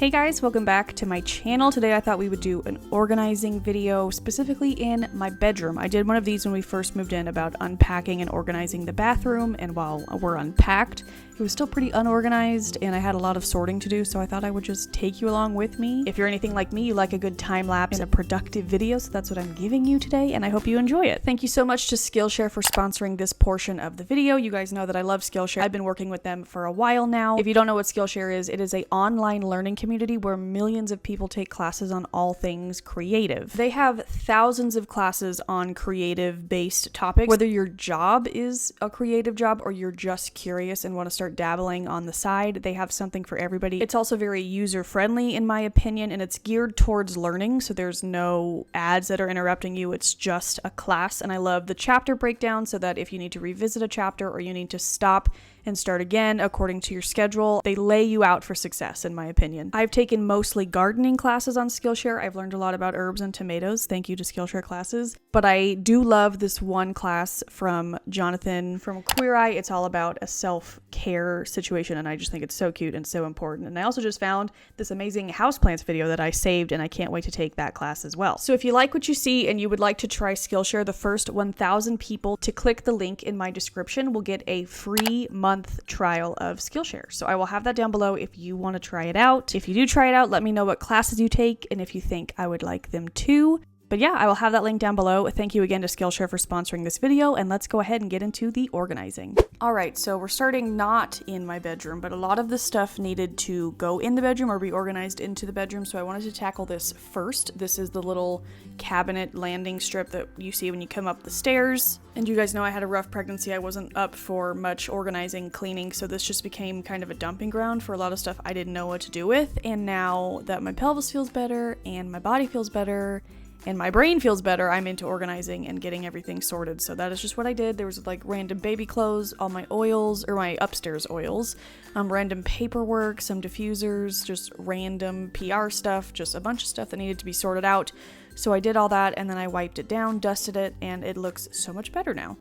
Hey guys, welcome back to my channel. Today I thought we would do an organizing video, specifically in my bedroom. I did one of these when we first moved in about unpacking and organizing the bathroom, and while we're unpacked, it was still pretty unorganized and I had a lot of sorting to do, so I thought I would just take you along with me. If you're anything like me, you like a good time lapse and a productive video, so that's what I'm giving you today, and I hope you enjoy it. Thank you so much to Skillshare for sponsoring this portion of the video. You guys know that I love Skillshare. I've been working with them for a while now. If you don't know what Skillshare is, it is an online learning community where millions of people take classes on all things creative. They have thousands of classes on creative-based topics, whether your job is a creative job or you're just curious and want to start dabbling on the side. They have something for everybody. It's also very user-friendly in my opinion, and it's geared towards learning, so there's no ads that are interrupting you. It's just a class, and I love the chapter breakdown so that if you need to revisit a chapter or you need to stop and start again according to your schedule, they lay you out for success, in my opinion. I've taken mostly gardening classes on Skillshare. I've learned a lot about herbs and tomatoes. Thank you to Skillshare classes. But I do love this one class from Jonathan from Queer Eye. It's all about a self-care situation, and I just think it's so cute and so important. And I also just found this amazing houseplants video that I saved, and I can't wait to take that class as well. So if you like what you see and you would like to try Skillshare, the first 1,000 people to click the link in my description will get a free month trial of Skillshare. So I will have that down below if you want to try it out. If you do try it out, let me know what classes you take and if you think I would like them too. But yeah, I will have that link down below. Thank you again to Skillshare for sponsoring this video, and let's go ahead and get into the organizing. All right, so we're starting not in my bedroom, but a lot of the stuff needed to go in the bedroom or be organized into the bedroom, so I wanted to tackle this first. This is the little cabinet landing strip that you see when you come up the stairs. And you guys know I had a rough pregnancy. I wasn't up for much organizing, cleaning, so this just became kind of a dumping ground for a lot of stuff I didn't know what to do with. And now that my pelvis feels better and my body feels better and my brain feels better, I'm into organizing and getting everything sorted. So that is just what I did. There was like random baby clothes, all my oils, or my upstairs oils, random paperwork, some diffusers, just random PR stuff, just a bunch of stuff that needed to be sorted out. So I did all that, and then I wiped it down, dusted it, and it looks so much better now.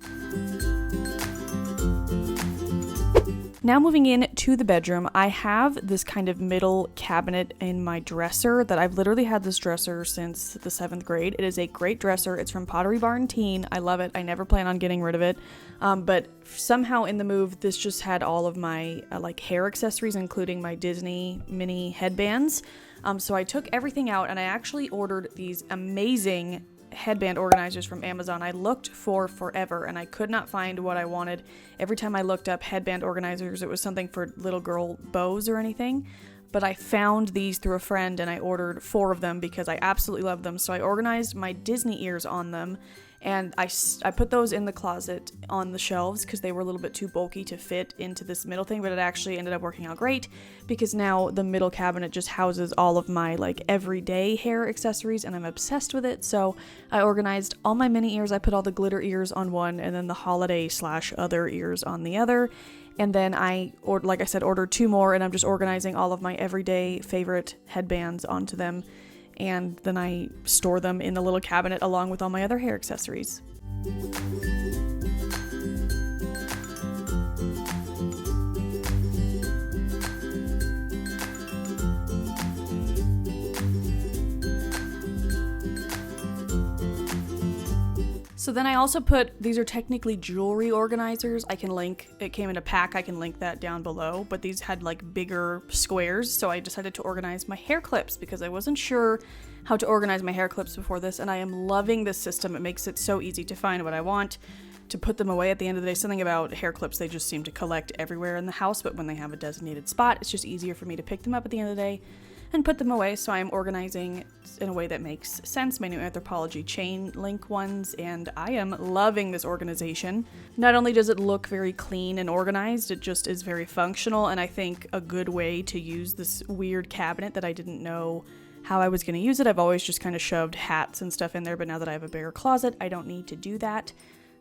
Now moving in to the bedroom, I have this kind of middle cabinet in my dresser that I've literally had this dresser since the 7th grade. It is a great dresser. It's from Pottery Barn Teen. I love it. I never plan on getting rid of it. But somehow in the move, this just had all of my like hair accessories, including my Disney mini headbands. So I took everything out and I actually ordered these amazing headband organizers from Amazon. I looked for forever and I could not find what I wanted. Every time I looked up headband organizers, it was something for little girl bows or anything. But I found these through a friend and I ordered 4 of them because I absolutely love them. So I organized my Disney ears on them, and I put those in the closet on the shelves because they were a little bit too bulky to fit into this middle thing, but it actually ended up working out great because now the middle cabinet just houses all of my like everyday hair accessories, and I'm obsessed with it. So I organized all my mini ears. I put all the glitter ears on one and then the holiday / other ears on the other. And then I, like I said, ordered 2 more, and I'm just organizing all of my everyday favorite headbands onto them. And then I store them in the little cabinet along with all my other hair accessories. So then I also put, these are technically jewelry organizers. I can link, it came in a pack, I can link that down below, but these had like bigger squares, so I decided to organize my hair clips because I wasn't sure how to organize my hair clips before this, and I am loving this system. It makes it so easy to find what I want, to put them away at the end of the day. Something about hair clips, they just seem to collect everywhere in the house, but when they have a designated spot, it's just easier for me to pick them up at the end of the day and put them away. So I'm organizing in a way that makes sense, my new Anthropology chain link ones, and I am loving this organization. Not only does it look very clean and organized, it just is very functional, and I think a good way to use this weird cabinet that I didn't know how I was going to use it. I've always just kind of shoved hats and stuff in there, but now that I have a bigger closet, I don't need to do that.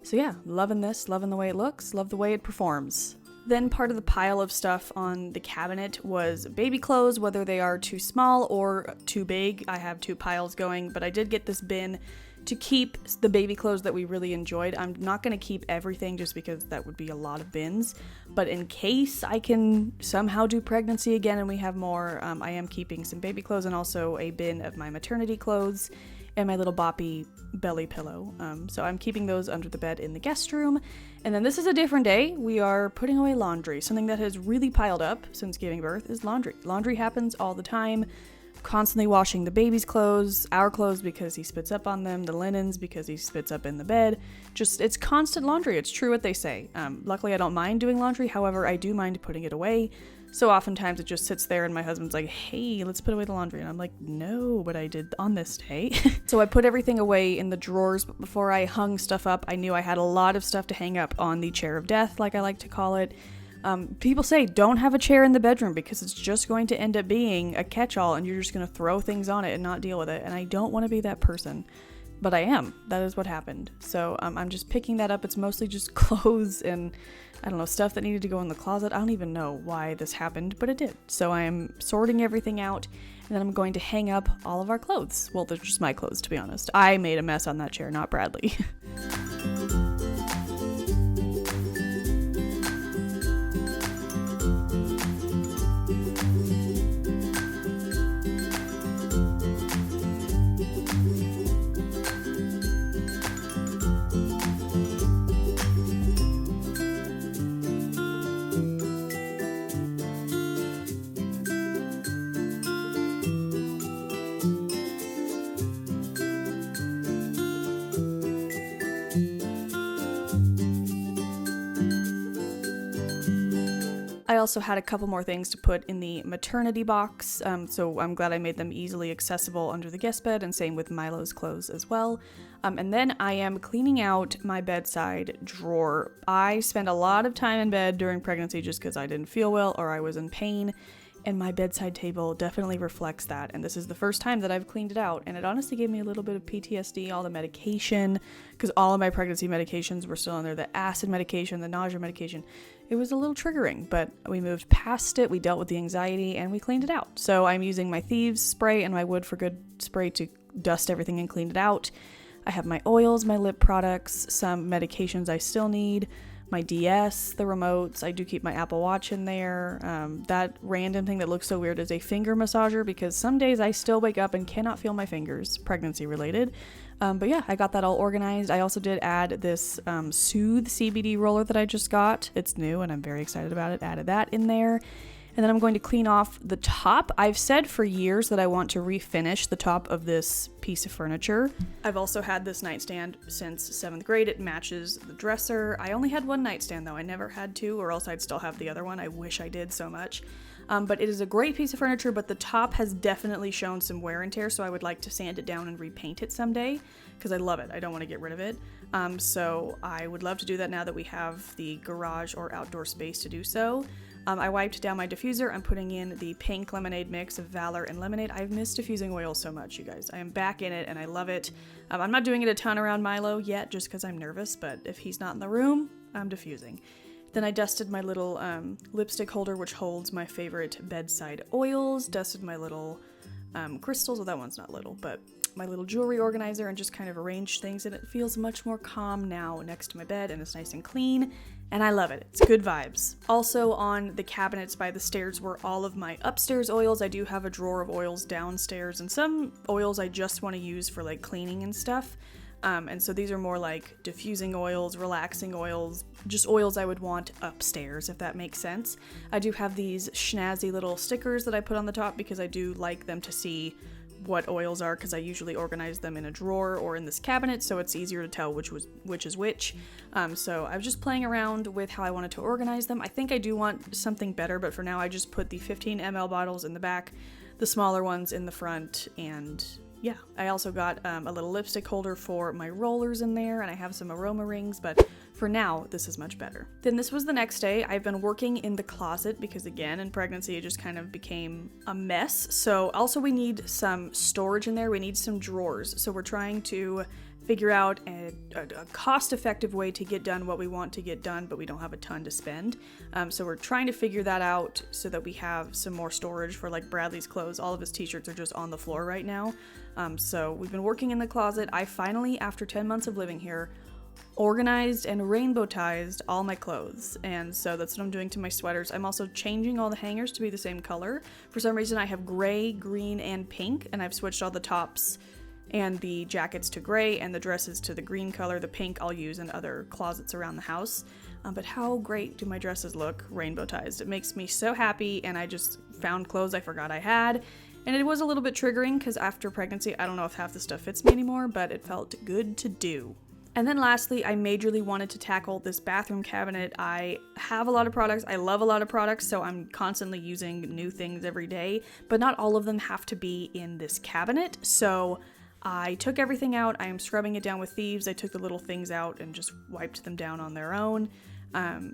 So yeah, loving this, loving the way it looks, love the way it performs. Then part of the pile of stuff on the cabinet was baby clothes, whether they are too small or too big. I have 2 piles going, but I did get this bin to keep the baby clothes that we really enjoyed. I'm not going to keep everything just because that would be a lot of bins, but in case I can somehow do pregnancy again and we have more, I am keeping some baby clothes and also a bin of my maternity clothes and my little boppy belly pillow. So I'm keeping those under the bed in the guest room. And then this is a different day. We are putting away laundry. Something that has really piled up since giving birth is laundry. Laundry happens all the time. Constantly washing the baby's clothes, our clothes because he spits up on them, the linens because he spits up in the bed. Just, it's constant laundry. It's true what they say. Luckily, I don't mind doing laundry. However, I do mind putting it away. So oftentimes it just sits there and my husband's like, hey, let's put away the laundry. And I'm like, no, but I did on this day. So I put everything away in the drawers. But before I hung stuff up, I knew I had a lot of stuff to hang up on the chair of death, like I like to call it. People say don't have a chair in the bedroom because it's just going to end up being a catch-all and you're just going to throw things on it and not deal with it. And I don't want to be that person, but I am. That is what happened. So I'm just picking that up. It's mostly just clothes and, I don't know, stuff that needed to go in the closet. I don't even know why this happened, but it did. So I'm sorting everything out and then I'm going to hang up all of our clothes. Well, they're just my clothes, to be honest. I made a mess on that chair, not Bradley. I also had a couple more things to put in the maternity box, so I'm glad I made them easily accessible under the guest bed, and same with Milo's clothes as well. And then I am cleaning out my bedside drawer. I spent a lot of time in bed during pregnancy just because I didn't feel well or I was in pain, and my bedside table definitely reflects that, and this is the first time that I've cleaned it out, and it honestly gave me a little bit of PTSD, all the medication, because all of my pregnancy medications were still in there, the acid medication, the nausea medication. It was a little triggering, but we moved past it, we dealt with the anxiety, and we cleaned it out. So I'm using my Thieves spray and my Wood for Good spray to dust everything and clean it out. I have my oils, my lip products, some medications I still need, my DS, the remotes. I do keep my Apple Watch in there. That random thing that looks so weird is a finger massager because some days I still wake up and cannot feel my fingers, pregnancy related. But yeah, I got that all organized. I also did add this Soothe CBD roller that I just got. It's new and I'm very excited about it. Added that in there. And then I'm going to clean off the top. I've said for years that I want to refinish the top of this piece of furniture. I've also had this nightstand since 7th grade. It matches the dresser. I only had one nightstand though. I never had two, or else I'd still have the other one. I wish I did so much. But it is a great piece of furniture, but the top has definitely shown some wear and tear, so I would like to sand it down and repaint it someday because I love it. I don't want to get rid of it. So I would love to do that now that we have the garage or outdoor space to do so. I wiped down my diffuser. I'm putting in the pink lemonade mix of Valor and lemonade. I've missed diffusing oil so much, you guys. I am back in it and I love it. I'm not doing it a ton around Milo yet just because I'm nervous, but if he's not in the room, I'm diffusing. Then I dusted my little lipstick holder, which holds my favorite bedside oils, dusted my little crystals. Well, that one's not little, but my little jewelry organizer, and just kind of arranged things, and it feels much more calm now next to my bed, and it's nice and clean, and I love it. It's good vibes. Also on the cabinets by the stairs were all of my upstairs oils. I do have a drawer of oils downstairs, and some oils I just want to use for like cleaning and stuff. And so these are more like diffusing oils, relaxing oils, just oils I would want upstairs, if that makes sense. I do have these snazzy little stickers that I put on the top because I do like them to see what oils are, because I usually organize them in a drawer or in this cabinet, so it's easier to tell which is which. So I was just playing around with how I wanted to organize them. I think I do want something better, but for now I just put the 15 ml bottles in the back, the smaller ones in the front, and yeah, I also got a little lipstick holder for my rollers in there, and I have some aroma rings, but for now, this is much better. Then this was the next day. I've been working in the closet because, again, in pregnancy, it just kind of became a mess. So also we need some storage in there. We need some drawers. So we're trying to figure out a cost-effective way to get done what we want to get done, but we don't have a ton to spend. So we're trying to figure that out so that we have some more storage for like Bradley's clothes. All of his t-shirts are just on the floor right now. So we've been working in the closet. I finally, after 10 months of living here, organized and rainbow-tized all my clothes, and so that's what I'm doing to my sweaters. I'm also changing all the hangers to be the same color. For some reason I have gray, green, and pink, and I've switched all the tops and the jackets to gray and the dresses to the green color. The pink I'll use in other closets around the house. But how great do my dresses look rainbow-tized? It makes me so happy, and I just found clothes I forgot I had. And it was a little bit triggering because after pregnancy, I don't know if half the stuff fits me anymore, but it felt good to do. And then lastly, I majorly wanted to tackle this bathroom cabinet. I have a lot of products. I love a lot of products, so I'm constantly using new things every day, but not all of them have to be in this cabinet. So I took everything out. I am scrubbing it down with thieves. I took the little things out and just wiped them down on their own.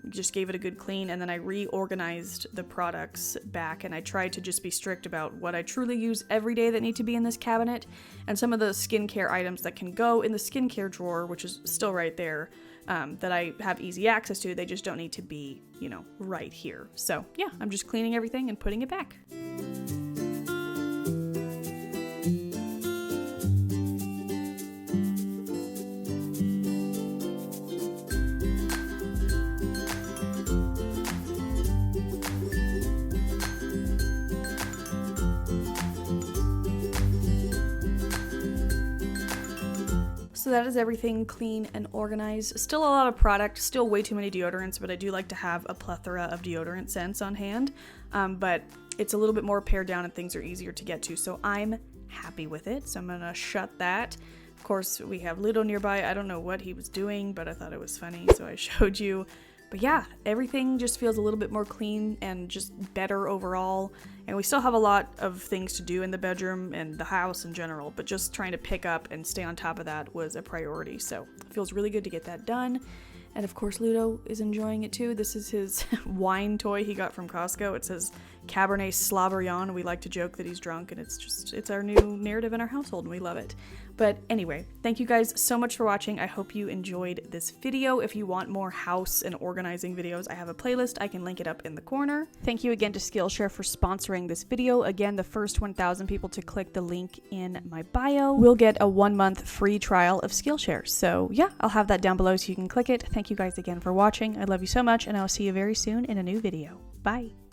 Just gave it a good clean, and then I reorganized the products back, and I tried to just be strict about what I truly use every day that need to be in this cabinet, and some of the skincare items that can go in the skincare drawer, which is still right there, that I have easy access to. They just don't need to be, you know, right here. So yeah, I'm just cleaning everything and putting it back. So that is everything clean and organized. Still a lot of product, still way too many deodorants, but I do like to have a plethora of deodorant scents on hand. But it's a little bit more pared down and things are easier to get to, so I'm happy with it. So I'm gonna shut that. Of course, we have Ludo nearby. I don't know what he was doing, but I thought it was funny, so I showed you. But yeah, everything just feels a little bit more clean and just better overall. And we still have a lot of things to do in the bedroom and the house in general, but just trying to pick up and stay on top of that was a priority. So it feels really good to get that done. And of course, Ludo is enjoying it too. This is his wine toy he got from Costco. It says Cabernet Sauvignon. We like to joke that he's drunk, and it's our new narrative in our household, and we love it. But anyway, thank you guys so much for watching. I hope you enjoyed this video. If you want more house and organizing videos, I have a playlist. I can link it up in the corner. Thank you again to Skillshare for sponsoring this video. Again, the first 1,000 people to click the link in my bio will get a 1-month free trial of Skillshare. So yeah, I'll have that down below so you can click it. Thank you guys again for watching. I love you so much, and I'll see you very soon in a new video. Bye.